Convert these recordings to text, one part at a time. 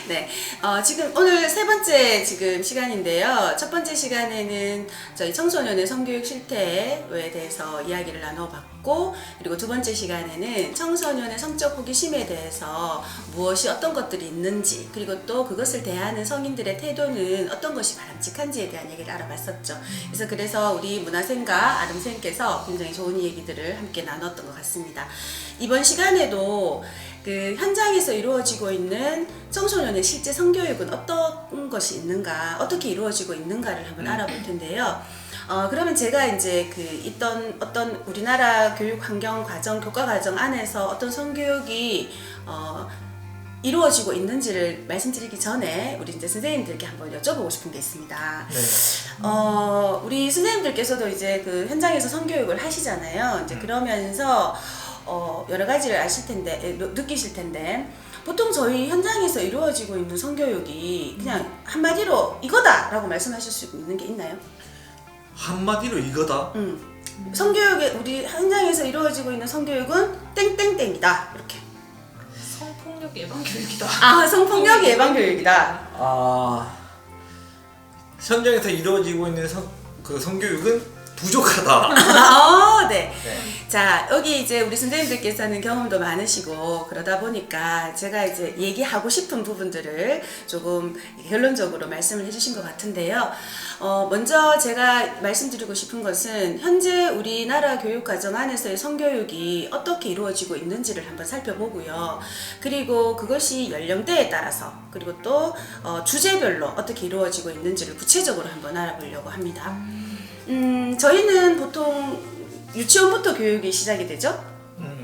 네, 지금 오늘 세 번째 지금 시간인데요. 첫 번째 시간에는 저희 청소년의 성교육 실태에 대해서 이야기를 나눠봤고, 그리고 두 번째 시간에는 청소년의 성적 호기심에 대해서 무엇이 어떤 것들이 있는지, 그리고 또 그것을 대하는 성인들의 태도는 어떤 것이 바람직한지에 대한 얘기를 알아봤었죠. 그래서 우리 문화생과 아름쌤께서 굉장히 좋은 얘기들을 함께 나눴던 것 같습니다. 이번 시간에도 그 현장에서 이루어지고 있는 청소년의 실제 성교육은 어떤 것이 있는가, 어떻게 이루어지고 있는가를 한번 알아볼 텐데요. 그러면 제가 이제 있던 어떤 우리나라 교육 환경 과정, 교과 과정 안에서 어떤 성교육이 이루어지고 있는지를 말씀드리기 전에 우리 이제 선생님들께 한번 여쭤보고 싶은 게 있습니다. 네. 우리 선생님들께서도 이제 그 현장에서 성교육을 하시잖아요. 이제 그러면서 여러 가지를 아실 텐데, 느끼실 텐데, 보통 저희 현장에서 이루어지고 있는 성교육이 그냥 한마디로 이거다! 라고 말씀하실 수 있는 게 있나요? 한마디로 이거다? 성교육에, 우리 현장에서 이루어지고 있는 성교육은 땡땡땡이다. 이렇게. 성폭력 예방 교육이다. 성폭력 예방 교육이다. 현장에서 이루어지고 있는 성교육은 부족하다. 네. 네. 자, 여기 이제 우리 선생님들께서는 경험도 많으시고 그러다 보니까 제가 이제 얘기하고 싶은 부분들을 조금 결론적으로 말씀을 해주신 것 같은데요. 먼저 제가 말씀드리고 싶은 것은 현재 우리나라 교육과정 안에서의 성교육이 어떻게 이루어지고 있는지를 한번 살펴보고요. 그리고 그것이 연령대에 따라서, 그리고 또 주제별로 어떻게 이루어지고 있는지를 구체적으로 한번 알아보려고 합니다. 저희는 보통 유치원부터 교육이 시작이 되죠?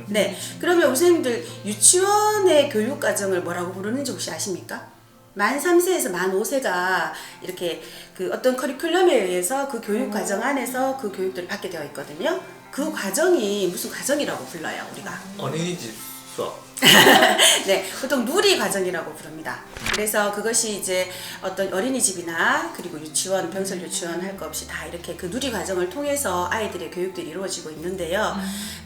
네. 그러면 우리 선생님들 유치원의 교육 과정을 뭐라고 부르는지 혹시 아십니까? 만 3세에서 만 5세가 이렇게 그 어떤 커리큘럼에 의해서 그 교육 과정 안에서 그 교육들을 받게 되어 있거든요. 그 과정이 무슨 과정이라고 불러요, 우리가? 어린이집 수업. 네, 보통 누리 과정이라고 부릅니다. 그래서 그것이 이제 어떤 어린이집이나 그리고 유치원, 병설 유치원 할 것 없이 다 이렇게 그 누리 과정을 통해서 아이들의 교육들이 이루어지고 있는데요.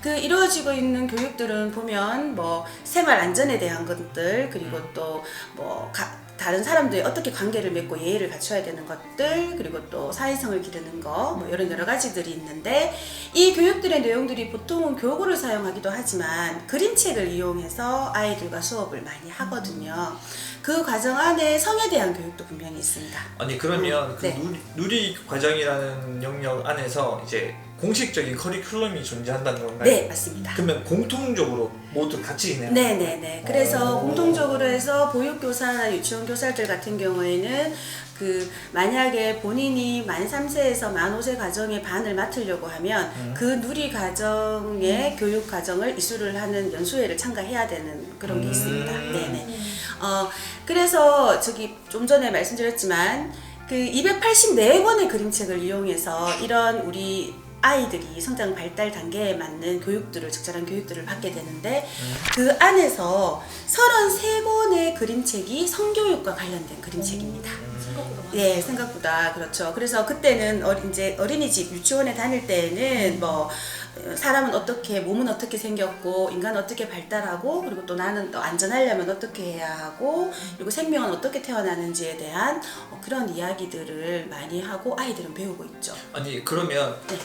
그 이루어지고 있는 교육들은 보면 뭐 생활 안전에 대한 것들, 그리고 또 뭐 다른 사람들이 어떻게 관계를 맺고 예의를 갖춰야 되는 것들, 그리고 또 사회성을 기르는 거, 뭐 이런 여러 가지들이 있는데, 이 교육들의 내용들이 보통은 교구를 사용하기도 하지만 그림책을 이용해서 아이들과 수업을 많이 하거든요. 그 과정 안에 성에 대한 교육도 분명히 있습니다. 아니 그러면 그 네. 누리 과정이라는 영역 안에서 이제 공식적인 커리큘럼이 존재한다는 건가요? 네, 맞습니다. 그러면 공통적으로 모두 같이 있네요. 네네네. 그래서 공통적으로 해서 보육교사나 유치원교사들 같은 경우에는 만약에 본인이 만 3세에서 만 5세 과정의 반을 맡으려고 하면 그 누리 과정의 교육 과정을 이수를 하는 연수회를 참가해야 되는 그런 게 있습니다. 네네. 그래서 좀 전에 말씀드렸지만 284권의 그림책을 이용해서 이런 우리 아이들이 성장 발달 단계에 맞는 교육들을, 적절한 교육들을 받게 되는데, 그 안에서 33권의 그림책이 성교육과 관련된 그림책입니다. 생각보다 많이. 네, 생각보다 그렇죠. 그래서 그때는 이제 어린이집, 유치원에 다닐 때는 뭐 사람은 어떻게, 몸은 어떻게 생겼고, 인간은 어떻게 발달하고, 그리고 또 나는 또 안전하려면 어떻게 해야 하고, 그리고 생명은 어떻게 태어나는지에 대한 그런 이야기들을 많이 하고 아이들은 배우고 있죠. 아니 그러면 네.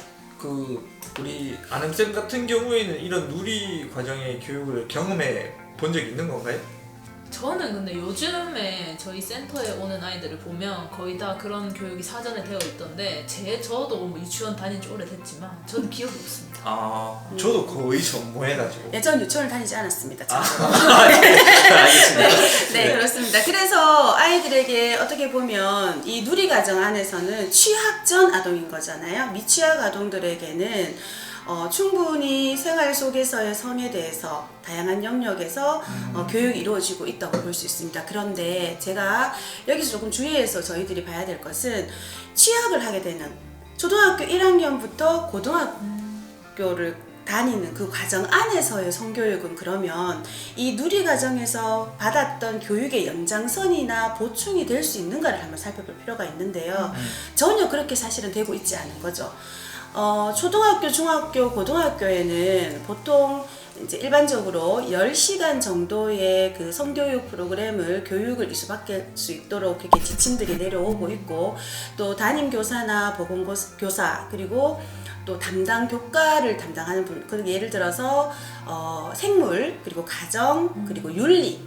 우리 아름쌤 같은 경우에는 이런 누리 과정의 교육을 경험해 본 적이 있는 건가요? 저는 근데 요즘에 저희 센터에 오는 아이들을 보면 거의 다 그런 교육이 사전에 되어 있던데, 저도 뭐 유치원 다닌 지 오래됐지만 저는 기억이 없습니다. 저도 거의 전무해가지고. 전 유치원을 다니지 않았습니다. 알겠습니다. 네, 그렇습니다. 그래서 아이들에게 어떻게 보면 이 누리 과정 안에서는 취학 전 아동인 거잖아요. 미취학 아동들에게는 충분히 생활 속에서의 성에 대해서 다양한 영역에서 교육이 이루어지고 있다고 볼 수 있습니다. 그런데 제가 여기서 조금 주의해서 저희들이 봐야 될 것은, 취학을 하게 되는 초등학교 1학년부터 고등학교를 다니는 그 과정 안에서의 성교육은 그러면 이 누리 과정에서 받았던 교육의 연장선이나 보충이 될 수 있는가를 한번 살펴볼 필요가 있는데요. 전혀 그렇게 사실은 되고 있지 않은 거죠. 초등학교, 중학교, 고등학교에는 보통 이제 일반적으로 10시간 정도의 그 성교육 프로그램을 교육을 이수받을 수 있도록 그렇게 지침들이 내려오고 있고, 또 담임 교사나 보건교사 그리고 또 담당 교과를 담당하는 분, 그 예를 들어서 생물 그리고 가정 그리고 윤리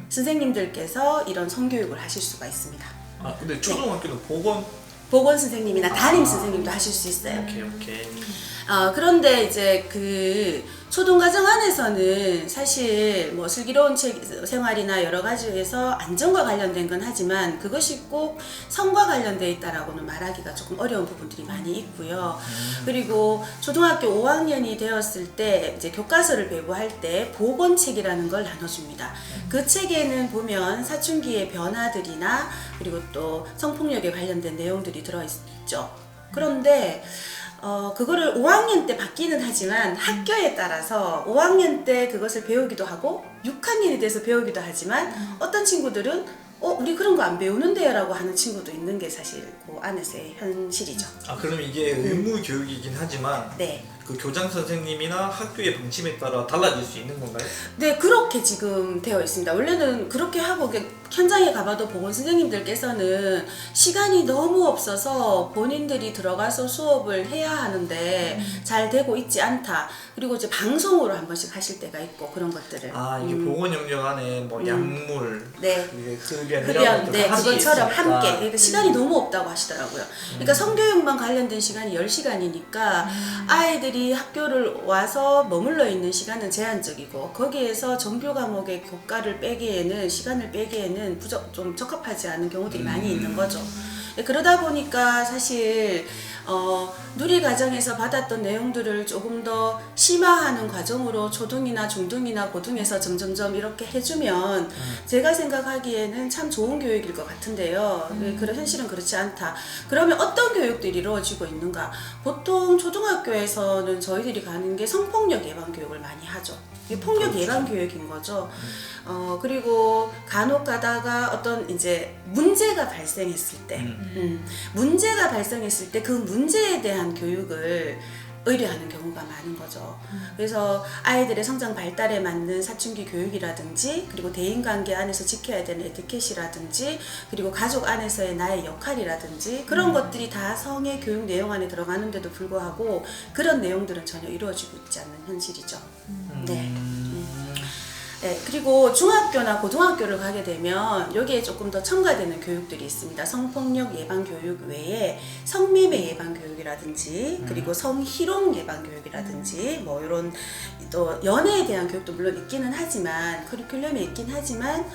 선생님들께서 이런 성교육을 하실 수가 있습니다. 아 근데 초등학교는 보건 선생님이나 담임 선생님도 하실 수 있어요. 오케이. 그런데 이제 그 초등과정 안에서는 사실 뭐 슬기로운 생활이나 여러 가지에서 안전과 관련된 건 하지만 그것이 꼭 성과 관련돼 있다라고는 말하기가 조금 어려운 부분들이 많이 있고요. 그리고 초등학교 5학년이 되었을 때 이제 교과서를 배부할 때 보건책이라는 걸 나눠줍니다. 그 책에는 보면 사춘기의 변화들이나 그리고 또 성폭력에 관련된 내용들이 들어있죠. 그런데 그거를 5학년 때 받기는 하지만 학교에 따라서 5학년 때 그것을 배우기도 하고 6학년이 돼서 배우기도 하지만 어떤 친구들은 우리 그런 거 안 배우는데요 라고 하는 친구도 있는 게 사실 그 안에서의 현실이죠. 아 그럼 이게 의무 교육이긴 하지만 네. 그 교장 선생님이나 학교의 방침에 따라 달라질 수 있는 건가요? 네, 그렇게 지금 되어 있습니다. 원래는 그렇게 하고 현장에 가봐도 보건 선생님들께서는 시간이 너무 없어서 본인들이 들어가서 수업을 해야 하는데 잘 되고 있지 않다. 그리고 이제 방송으로 한 번씩 하실 때가 있고 그런 것들을. 아 이게 보건 영역 안에 뭐 약물, 네. 흡연 이런 흡연, 것들 네, 같이 그것처럼 있으니까. 함께. 그러니까 시간이 너무 없다고 하시더라고요. 그러니까 성교육만 관련된 시간이 10시간이니까 아이들이 학교를 와서 머물러 있는 시간은 제한적이고 거기에서 정규 과목의 교과를 빼기에는 시간을 빼기에는 좀 적합하지 않은 경우들이 많이 있는 거죠. 그러다 보니까 사실 누리과정에서 받았던 내용들을 조금 더 심화하는 과정으로 초등이나 중등이나 고등에서 점점점 이렇게 해주면 제가 생각하기에는 참 좋은 교육일 것 같은데요. 그런 현실은 그렇지 않다. 그러면 어떤 교육들이 이루어지고 있는가? 보통 초등학교에서는 저희들이 가는 게 성폭력 예방 교육을 많이 하죠. 이게 폭력 예방 교육인 거죠. 그리고 간혹 가다가 어떤 이제 문제가 발생했을 때, 문제가 발생했을 때 그 문제에 대한 교육을 의뢰하는 경우가 많은 거죠. 그래서 아이들의 성장 발달에 맞는 사춘기 교육이라든지 그리고 대인관계 안에서 지켜야 되는 에티켓이라든지 그리고 가족 안에서의 나의 역할이라든지 그런 것들이 다 성의 교육 내용 안에 들어가는데도 불구하고 그런 내용들은 전혀 이루어지고 있지 않는 현실이죠. 네. 네, 그리고 중학교나 고등학교를 가게 되면 여기에 조금 더 첨가되는 교육들이 있습니다. 성폭력 예방 교육 외에 성매매 예방 교육이라든지 그리고 성희롱 예방 교육이라든지 뭐 이런 또 연애에 대한 교육도 물론 있기는 하지만 커리큘럼에 있긴 하지만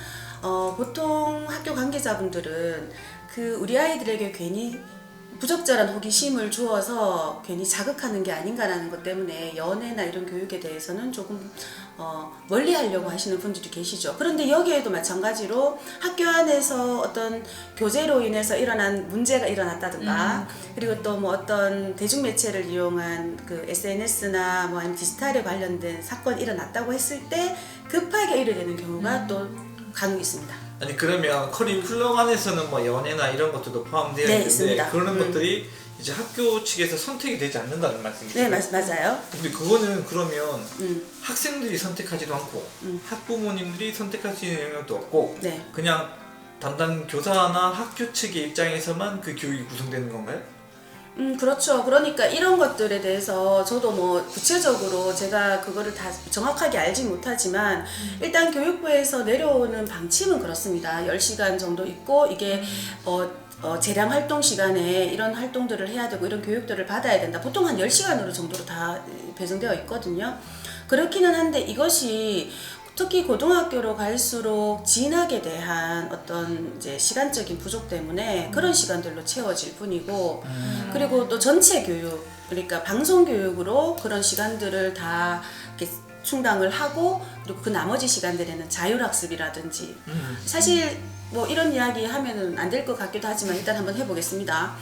보통 학교 관계자분들은 그 우리 아이들에게 괜히 부적절한 호기심을 주어서 괜히 자극하는 게 아닌가라는 것 때문에 연애나 이런 교육에 대해서는 조금 멀리 하려고 하시는 분들이 계시죠. 그런데 여기에도 마찬가지로 학교 안에서 어떤 교제로 인해서 일어난 문제가 일어났다든가 그리고 또 뭐 어떤 대중매체를 이용한 그 SNS나 뭐 아니면 디지털에 관련된 사건이 일어났다고 했을 때 급하게 의뢰되는 경우가 또 간혹 있습니다. 아니 그러면 커리큘럼 안에서는 뭐 연애나 이런 것들도 포함되어 네, 있는데 있습니다. 그런 것들이 이제 학교 측에서 선택이 되지 않는다는 말씀이시죠? 네, 맞아요. 근데 그거는 그러면 학생들이 선택하지도 않고 학부모님들이 선택할 수 있는 영역도 없고 네. 그냥 담당 교사나 학교 측의 입장에서만 그 교육이 구성되는 건가요? 그렇죠. 그러니까 이런 것들에 대해서 저도 뭐 구체적으로 제가 그거를 다 정확하게 알지 못하지만 일단 교육부에서 내려오는 방침은 그렇습니다. 10시간 정도 있고 이게 재량 활동 시간에 이런 활동들을 해야 되고 이런 교육들을 받아야 된다. 보통 한 10시간으로 정도로 다 배정되어 있거든요. 그렇기는 한데 이것이 특히 고등학교로 갈수록 진학에 대한 어떤 이제 시간적인 부족 때문에 그런 시간들로 채워질 뿐이고 그리고 또 전체 교육 그러니까 방송 교육으로 그런 시간들을 다 이렇게 충당을 하고 그리고 그 나머지 시간들에는 자율학습이라든지 사실 뭐 이런 이야기 하면은 안 될 것 같기도 하지만 일단 한번 해보겠습니다.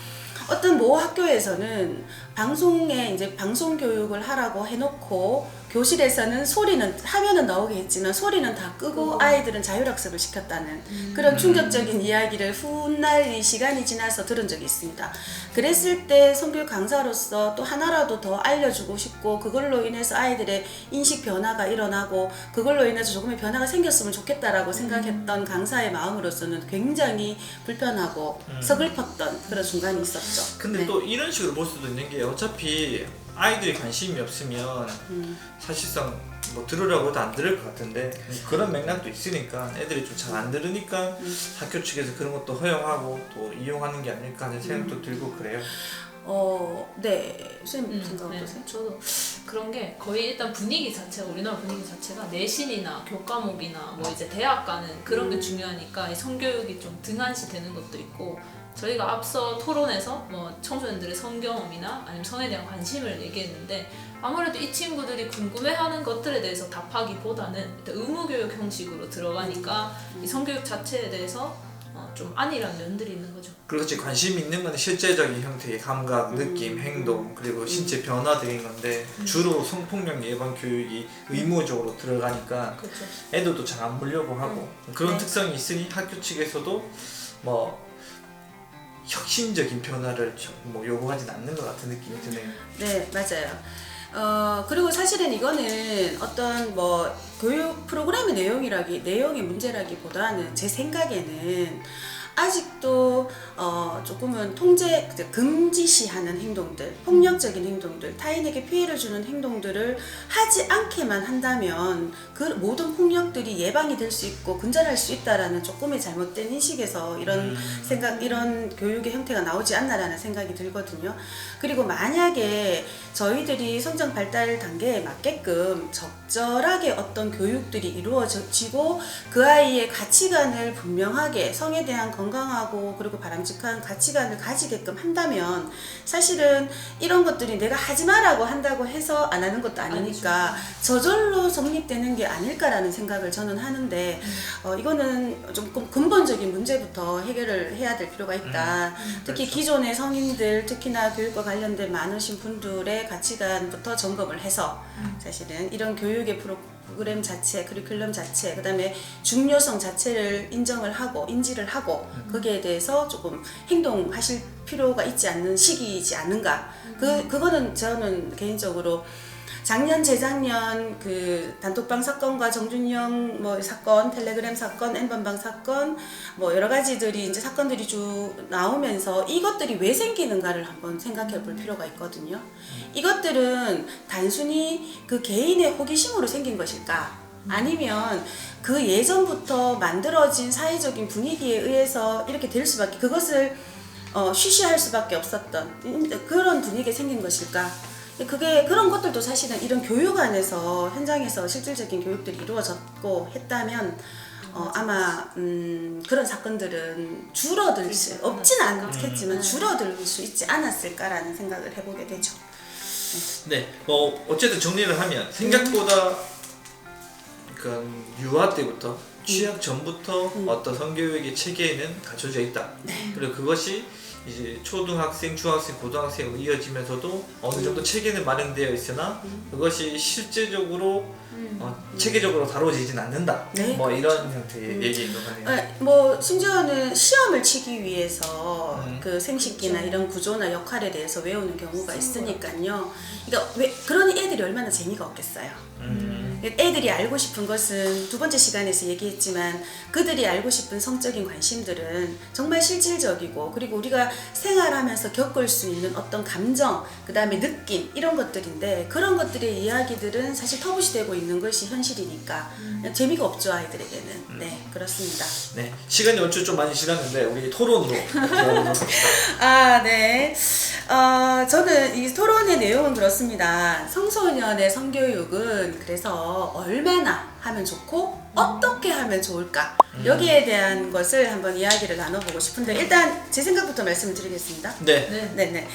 어떤 모 학교에서는 방송에 이제 방송 교육을 하라고 해놓고 교실에서는 소리는 화면은 나오겠지만 소리는 다 끄고 아이들은 자율학습을 시켰다는 그런 충격적인 이야기를 훗날 이 시간이 지나서 들은 적이 있습니다. 그랬을 때 성교육 강사로서 또 하나라도 더 알려주고 싶고 그걸로 인해서 아이들의 인식 변화가 일어나고 그걸로 인해서 조금의 변화가 생겼으면 좋겠다라고 생각했던 강사의 마음으로서는 굉장히 불편하고 서글펐던 그런 순간이 있었죠. 근데 네. 또 이런 식으로 볼 수도 있는 게 어차피 아이들이 관심이 없으면 사실상 뭐 들으라고 해도 안 들을 것 같은데 그런 맥락도 있으니까 애들이 좀 잘 안 들으니까 학교 측에서 그런 것도 허용하고 또 이용하는 게 아닐까 하는 생각도 들고 그래요. 네. 선생님 생각 어떠세요? 저도 그런 게 거의 일단 분위기 자체가 우리나라 분위기 자체가 내신이나 교과목이나 뭐 이제 대학 가는 그런 게 중요하니까 이 성교육이 좀 등한시 되는 것도 있고 저희가 앞서 토론에서 뭐 청소년들의 성경험이나 아니면 성에 대한 관심을 얘기했는데 아무래도 이 친구들이 궁금해하는 것들에 대해서 답하기보다는 일단 의무교육 형식으로 들어가니까 이 성교육 자체에 대해서 좀 안일한 면들이 있는 거죠. 그렇지 관심 있는 건 실제적인 형태의 감각, 느낌, 행동 그리고 신체 변화들인 건데 주로 성폭력 예방 교육이 의무적으로 들어가니까 그렇죠. 애들도 잘 안 보려고 하고 그런 네. 특성이 있으니 학교 측에서도 뭐 혁신적인 변화를 뭐 요구하진 않는 것 같은 느낌이 드네요. 네, 맞아요. 그리고 사실은 이거는 어떤 뭐 교육 프로그램의 내용의 문제라기보다는 제 생각에는 아직도 조금은 금지시하는 행동들, 폭력적인 행동들, 타인에게 피해를 주는 행동들을 하지 않게만 한다면 그 모든 폭력들이 예방이 될 수 있고 근절할 수 있다라는 조금의 잘못된 인식에서 이런 교육의 형태가 나오지 않나라는 생각이 들거든요. 그리고 만약에 저희들이 성장 발달 단계에 맞게끔 적절하게 어떤 교육들이 이루어지고 그 아이의 가치관을 분명하게 성에 대한 건강하고 그리고 바람직한 가치관을 가지게끔 한다면 사실은 이런 것들이 내가 하지 마라고 한다고 해서 안 하는 것도 아니니까 저절로 성립되는 게 아닐까라는 생각을 저는 하는데 이거는 좀 근본적인 문제부터 해결을 해야 될 필요가 있다. 특히 그렇죠. 기존의 성인들 특히나 교육과 관련된 많으신 분들의 가치관부터 점검을 해서 사실은 이런 교육의 프로그램 자체, 커리큘럼 자체, 그 다음에 중요성 자체를 인정을 하고 인지를 하고 거기에 대해서 조금 행동하실 필요가 있지 않는 시기이지 않는가. 그거는 저는 개인적으로 작년, 재작년 그 단톡방 사건과 정준영 뭐 사건, 텔레그램 사건, N번방 사건 뭐 여러 가지들이 이제 사건들이 쭉 나오면서 이것들이 왜 생기는가를 한번 생각해 볼 필요가 있거든요. 이것들은 단순히 그 개인의 호기심으로 생긴 것일까? 아니면 그 예전부터 만들어진 사회적인 분위기에 의해서 이렇게 될 수밖에 그것을 쉬쉬할 수밖에 없었던 그런 분위기에 생긴 것일까? 그런 것들도 사실은 이런 교육 안에서 현장에서 실질적인 교육들이 이루어졌고 했다면 아마 그런 사건들은 줄어들 수 없진 않겠지만 줄어들 수 있지 않았을까라는 생각을 해보게 되죠. 네, 뭐 어쨌든 정리를 하면 생각보다 그 유아 때부터 취약 전부터 어떤 성교육의 체계에는 갖춰져 있다. 그리고 그것이 이제 초등학생, 중학생, 고등학생으로 이어지면서도 어느 정도 체계는 마련되어 있으나 그것이 실제적으로 체계적으로 다뤄지진 않는다. 네, 뭐 그렇죠. 이런 형태의 얘기인 것 같네요. 뭐 심지어는 시험을 치기 위해서 그 생식기나 이런 구조나 역할에 대해서 외우는 경우가 있으니까요. 그러니까 왜 그런 애들이 얼마나 재미가 없겠어요. 애들이 알고 싶은 것은 두 번째 시간에서 얘기했지만 그들이 알고 싶은 성적인 관심들은 정말 실질적이고 그리고 우리가 생활하면서 겪을 수 있는 어떤 감정, 그 다음에 느낌 이런 것들인데 그런 것들의 이야기들은 사실 터부시되고 있는 것이 현실이니까 재미가 없죠 아이들에게는. 네, 그렇습니다. 네, 시간이 얼추 좀 많이 지났는데 우리 토론으로 들어보도록 합시다. 아, 네. 저는 이 토론의 내용은 그렇습니다. 청소년의 성교육은 그래서 얼마나 하면 좋고 어떻게 하면 좋을까 여기에 대한 것을 한번 이야기를 나눠보고 싶은데 일단 제 생각부터 말씀을 드리겠습니다. 네. 네네.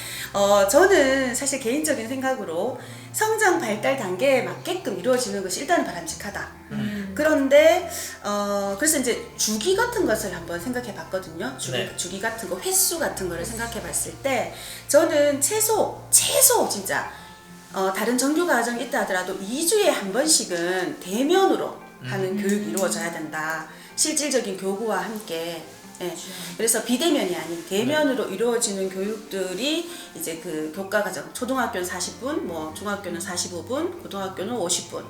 저는 사실 개인적인 생각으로 성장 발달 단계에 맞게끔 이루어지는 것이 일단은 바람직하다. 그런데 그래서 이제 주기 같은 것을 한번 생각해 봤거든요. 주기 같은 거, 횟수 같은 거를 생각해 봤을 때 저는 최소 진짜 다른 정규 과정이 있다 하더라도 2주에 한 번씩은 대면으로 하는 교육이 이루어져야 된다. 실질적인 교구와 함께. 예. 그래서 비대면이 아닌 대면으로 이루어지는 교육들이 이제 그 교과 과정, 초등학교는 40분, 뭐 중학교는 45분, 고등학교는 50분.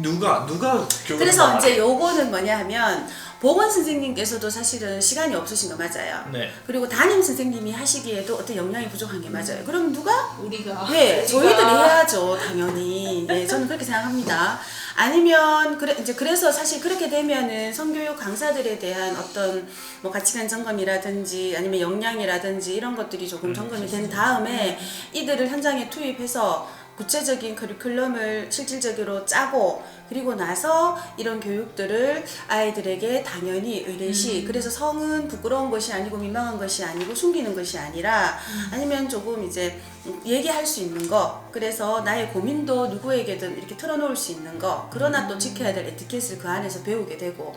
누가 교육을 그래서 나와요? 이제 요거는 뭐냐 하면 보건 선생님께서도 사실은 시간이 없으신 거 맞아요. 네. 그리고 담임 선생님이 하시기에도 어떤 역량이 부족한 게 맞아요. 그럼 누가? 우리가 네, 저희들이 해야죠, 당연히. 네, 저는 그렇게 생각합니다. 아니면 그래서 사실 그렇게 되면은 성교육 강사들에 대한 어떤 뭐 가치관 점검이라든지 아니면 역량이라든지 이런 것들이 조금 점검이 된 다음에 이들을 현장에 투입해서 구체적인 커리큘럼을 실질적으로 짜고 그리고 나서 이런 교육들을 아이들에게 당연히 의례시 그래서 성은 부끄러운 것이 아니고 민망한 것이 아니고 숨기는 것이 아니라 아니면 조금 이제 얘기할 수 있는 거 그래서 나의 고민도 누구에게든 이렇게 털어놓을 수 있는 거 그러나 또 지켜야 될 에티켓을 그 안에서 배우게 되고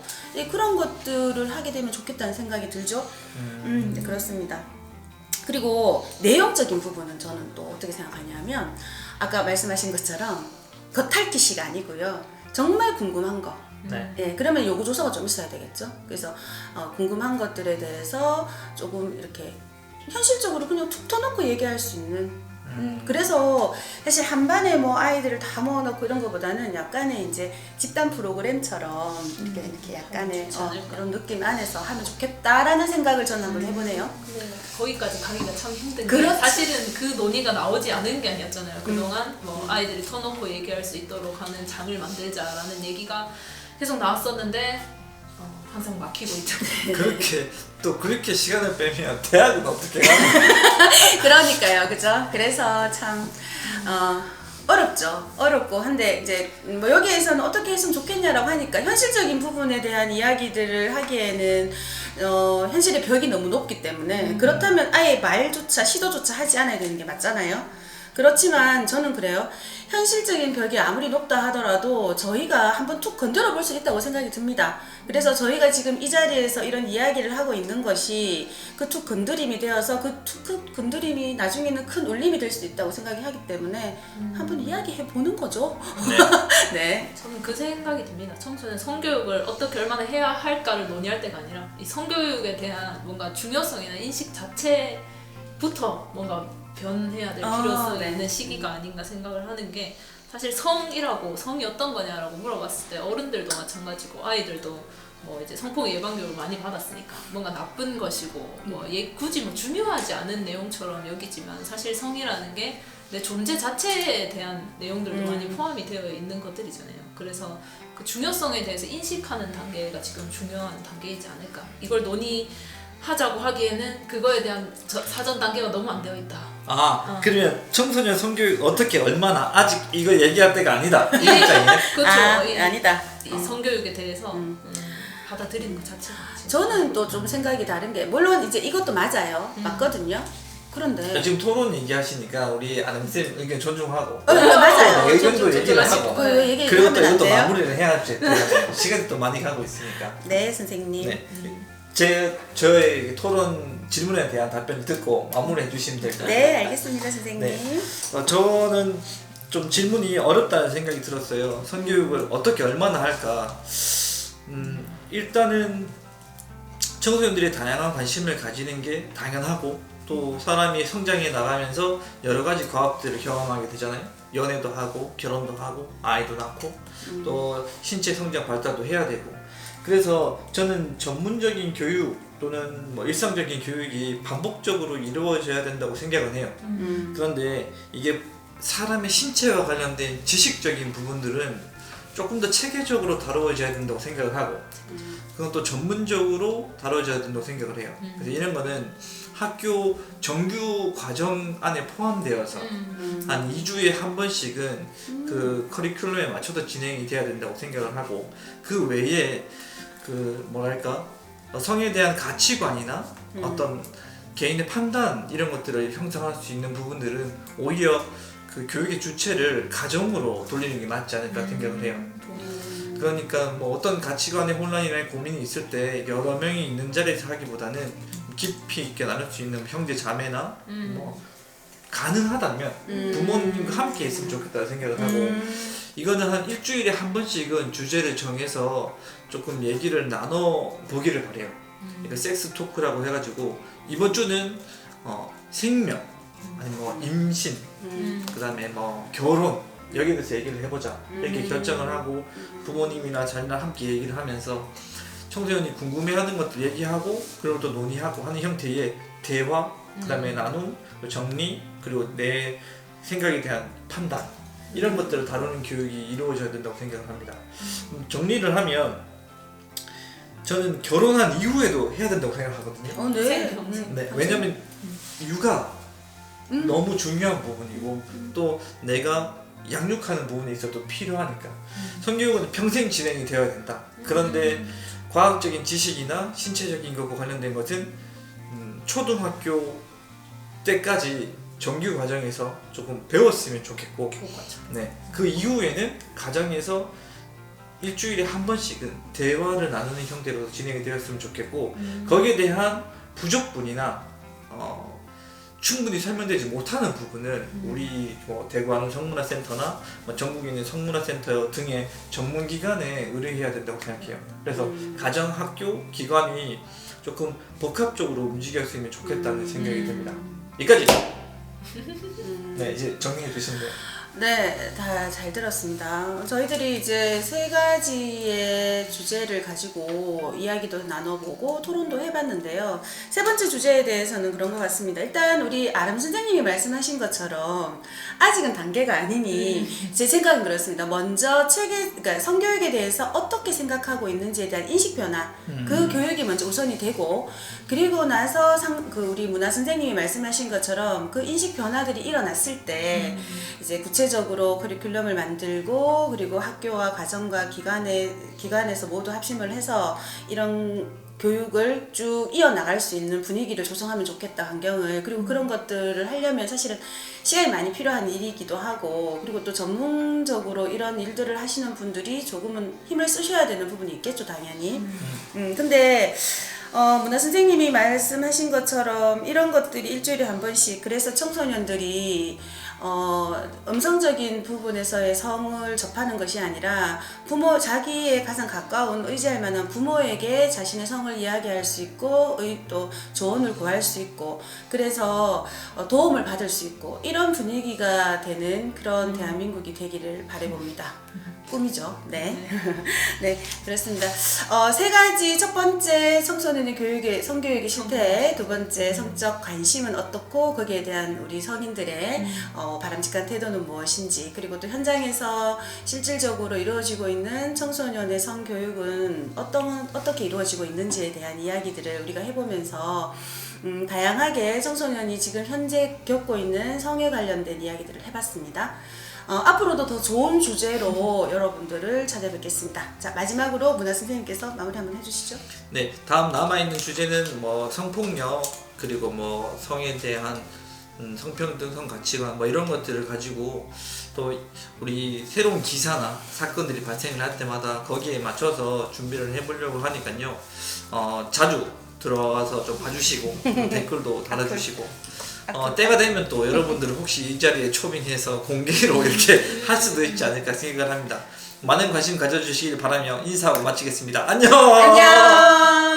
그런 것들을 하게 되면 좋겠다는 생각이 들죠. 네, 그렇습니다. 그리고 내용적인 부분은 저는 또 어떻게 생각하냐면 아까 말씀하신 것처럼 겉핥기식 아니고요. 정말 궁금한 거. 네. 예, 그러면 요구조사가 좀 있어야 되겠죠. 그래서 궁금한 것들에 대해서 조금 이렇게 현실적으로 그냥 툭 터놓고 얘기할 수 있는. 그래서 사실 한 반에 뭐 아이들을 다 모아놓고 이런 것보다는 약간의 이제 집단 프로그램처럼 이렇게 약간의 그런 느낌 안에서 하면 좋겠다라는 생각을 저는 한번 해보네요. 근데 거기까지 가기가 참 힘든 게 그렇지. 사실은 그 논의가 나오지 않은 게 아니었잖아요. 그동안 뭐 아이들이 터놓고 얘기할 수 있도록 하는 장을 만들자라는 얘기가 계속 나왔었는데 항상 막히고 있죠. 그렇게 시간을 빼면 대학은 어떻게 가요? 그러니까요, 그죠? 그래서 참 어렵죠. 어렵고 한데 이제 뭐 여기에서는 어떻게 했으면 좋겠냐라고 하니까 현실적인 부분에 대한 이야기들을 하기에는 현실의 벽이 너무 높기 때문에 그렇다면 아예 말조차 시도조차 하지 않아야 되는 게 맞잖아요. 그렇지만 저는 그래요. 현실적인 벽이 아무리 높다 하더라도 저희가 한번 툭 건드려 볼 수 있다고 생각이 듭니다. 그래서 저희가 지금 이 자리에서 이런 이야기를 하고 있는 것이 그 툭 건드림이 되어서 그 건드림이 나중에는 큰 울림이 될 수도 있다고 생각이 하기 때문에 한번 이야기해 보는 거죠. 네. 네. 저는 그 생각이 듭니다. 청소년 성교육을 어떻게 얼마나 해야 할까를 논의할 때가 아니라 이 성교육에 대한 뭔가 중요성이나 인식 자체부터 뭔가 변해야 될 필요성이 네. 있는 시기가 아닌가 생각을 하는 게 사실 성이 어떤 거냐라고 물어봤을 때 어른들도 마찬가지고 아이들도 뭐 이제 성폭력 예방 교육을 많이 받았으니까 뭔가 나쁜 것이고 뭐 굳이 뭐 중요하지 않은 내용처럼 여기지만 사실 성이라는 게 내 존재 자체에 대한 내용들도 많이 포함이 되어 있는 것들이잖아요. 그래서 그 중요성에 대해서 인식하는 단계가 지금 중요한 단계이지 않을까. 이걸 논의하자고 하기에는 그거에 대한 사전 단계가 너무 안 되어 있다. 그러면 청소년 성교육 어떻게 얼마나 아직 이거 얘기할 때가 아니다 이 입장이네? 그렇죠. 아니다. 이 성교육에 대해서 받아들이는 것 자체가 저는 또 좀 생각이 다른 게 물론 이제 이것도 맞아요. 맞거든요. 그런데 지금 토론 얘기하시니까 우리 아름쌤 의견 존중하고 맞아요. 의견도 얘기를 하고 그 얘기 그리고 또 하면 안 이것도 돼요? 마무리를 해야지 시간이 또 많이 가고 있으니까 네, 선생님. 네. 저의 토론 질문에 대한 답변을 듣고 마무리해 주시면 될 것 같아요. 네, 알겠습니다, 선생님. 네. 저는 좀 질문이 어렵다는 생각이 들었어요. 성교육을 어떻게 얼마나 할까? 일단은 청소년들이 다양한 관심을 가지는 게 당연하고 또 사람이 성장해 나가면서 여러 가지 과업들을 경험하게 되잖아요. 연애도 하고 결혼도 하고 아이도 낳고 또 신체 성장 발달도 해야 되고 그래서 저는 전문적인 교육 또는 뭐 일상적인 교육이 반복적으로 이루어져야 된다고 생각을 해요. 그런데 이게 사람의 신체와 관련된 지식적인 부분들은 조금 더 체계적으로 다루어져야 된다고 생각을 하고 그건 또 전문적으로 다뤄져야 된다고 생각을 해요. 그래서 이런 거는 학교 정규 과정 안에 포함되어서 한 2주에 한 번씩은 그 커리큘럼에 맞춰서 진행이 돼야 된다고 생각을 하고 그 외에 그 뭐랄까 성에 대한 가치관이나 어떤 개인의 판단 이런 것들을 형성할 수 있는 부분들은 오히려 그 교육의 주체를 가정으로 돌리는 게 맞지 않을까 생각을 해요. 그러니까 뭐 어떤 가치관의 혼란이나 고민이 있을 때 여러 명이 있는 자리에서 하기보다는 깊이 있게 나눌 수 있는 형제 자매나 뭐 가능하다면 부모님과 함께 했으면 좋겠다는 생각을 하고 이거는 한 일주일에 한 번씩은 주제를 정해서 조금 얘기를 나눠 보기를 바래요. 그러니까 섹스 토크라고 해가지고 이번 주는 생명 아니면 뭐 임신 그다음에 뭐 결혼 여기에 대해서 얘기를 해보자 이렇게 결정을 하고 부모님이나 자녀랑 함께 얘기를 하면서 청소년이 궁금해하는 것들 얘기하고 그리고 또 논의하고 하는 형태의 대화 그다음에 나눔 정리 그리고 내 생각에 대한 판단 이런 것들을 다루는 교육이 이루어져야 된다고 생각을 합니다. 정리를 하면 저는 결혼한 이후에도 해야 된다고 생각하거든요. 네. 네, 왜냐면 육아 너무 중요한 부분이고 또 내가 양육하는 부분에 있어도 필요하니까 성교육은 평생 진행이 되어야 된다. 그런데 과학적인 지식이나 신체적인 것과 관련된 것은 초등학교 때까지 정규 과정에서 조금 배웠으면 좋겠고 네, 그 이후에는 가정에서 일주일에 한 번씩은 대화를 나누는 형태로 진행이 되었으면 좋겠고 거기에 대한 부족분이나 충분히 설명되지 못하는 부분을 우리 뭐 대구하는 성문화센터나 뭐 전국에 있는 성문화센터 등의 전문기관에 의뢰해야 된다고 생각해요. 그래서 가정, 학교, 기관이 조금 복합적으로 움직였으면 좋겠다는 생각이 듭니다. 여기까지! 네, 이제 정리해 주시면 돼요. 네, 다 잘 들었습니다. 저희들이 이제 3가지의 주제를 가지고 이야기도 나눠보고 토론도 해봤는데요. 3번째 주제에 대해서는 그런 것 같습니다. 일단 우리 아름 선생님이 말씀하신 것처럼 아직은 단계가 아니니 제 생각은 그렇습니다. 먼저 그러니까 성교육에 대해서 어떻게 생각하고 있는지에 대한 인식 변화, 그 교육이 먼저 우선이 되고 그리고 나서 우리 문화 선생님이 말씀하신 것처럼 그 인식 변화들이 일어났을 때 이제 구체적으로 커리큘럼을 만들고 그리고 학교와 가정과 기관에서 모두 합심을 해서 이런 교육을 쭉 이어나갈 수 있는 분위기를 조성하면 좋겠다, 환경을. 그리고 그런 것들을 하려면 사실은 시간이 많이 필요한 일이기도 하고 그리고 또 전문적으로 이런 일들을 하시는 분들이 조금은 힘을 쓰셔야 되는 부분이 있겠죠, 당연히. 근데 문화 선생님이 말씀하신 것처럼 이런 것들이 일주일에 한 번씩 그래서 청소년들이 음성적인 부분에서의 성을 접하는 것이 아니라 자기의 가장 가까운 의지할 만한 부모에게 자신의 성을 이야기할 수 있고 또 조언을 구할 수 있고 그래서 도움을 받을 수 있고 이런 분위기가 되는 그런 대한민국이 되기를 바라봅니다. 꿈이죠. 네. 네, 그렇습니다. 3가지, 첫 번째 청소년의 성교육의 실태, 두 번째 성적 관심은 어떻고 거기에 대한 우리 성인들의 바람직한 태도는 무엇인지 그리고 또 현장에서 실질적으로 이루어지고 있는 청소년의 성교육은 어떻게 이루어지고 있는지에 대한 이야기들을 우리가 해보면서 다양하게 청소년이 지금 현재 겪고 있는 성에 관련된 이야기들을 해봤습니다. 앞으로도 더 좋은 주제로 여러분들을 찾아뵙겠습니다. 자, 마지막으로 문화 선생님께서 마무리 한번 해주시죠. 네, 다음 남아있는 주제는 뭐 성폭력 그리고 뭐 성에 대한 성평등, 성가치관 뭐 이런 것들을 가지고 또 우리 새로운 기사나 사건들이 발생을 할 때마다 거기에 맞춰서 준비를 해보려고 하니까요. 자주 들어와서 좀 봐주시고 댓글도 달아주시고 때가 되면 또 여러분들은 혹시 이 자리에 초빙해서 공개로 이렇게 할 수도 있지 않을까 생각을 합니다. 많은 관심 가져주시길 바라며 인사하고 마치겠습니다. 안녕! 안녕!